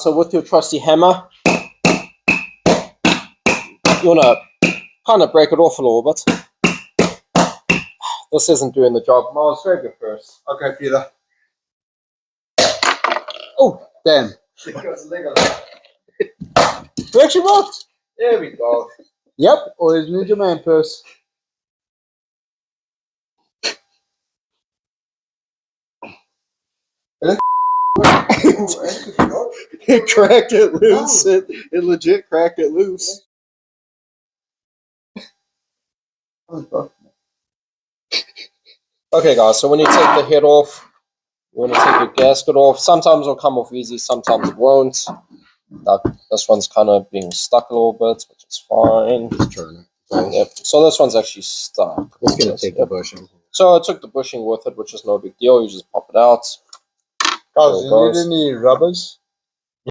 so with your trusty hammer, you want to kind of break it off a little bit. This isn't doing the job. Miles, grab your first. Okay, Peter. Oh, Damn. it actually worked. There we go. Yep, always need your man purse. It cracked it loose. It legit cracked it loose. Okay, guys, so when you take the head off, you want to take your gasket off. Sometimes it'll come off easy, sometimes it won't. This one's kind of being stuck a little bit, which is fine. Just turn it. Yep. So this one's actually stuck. It's going to take the bushing. So I took the bushing with it, which is no big deal. You just pop it out. Guys, do you need any rubbers?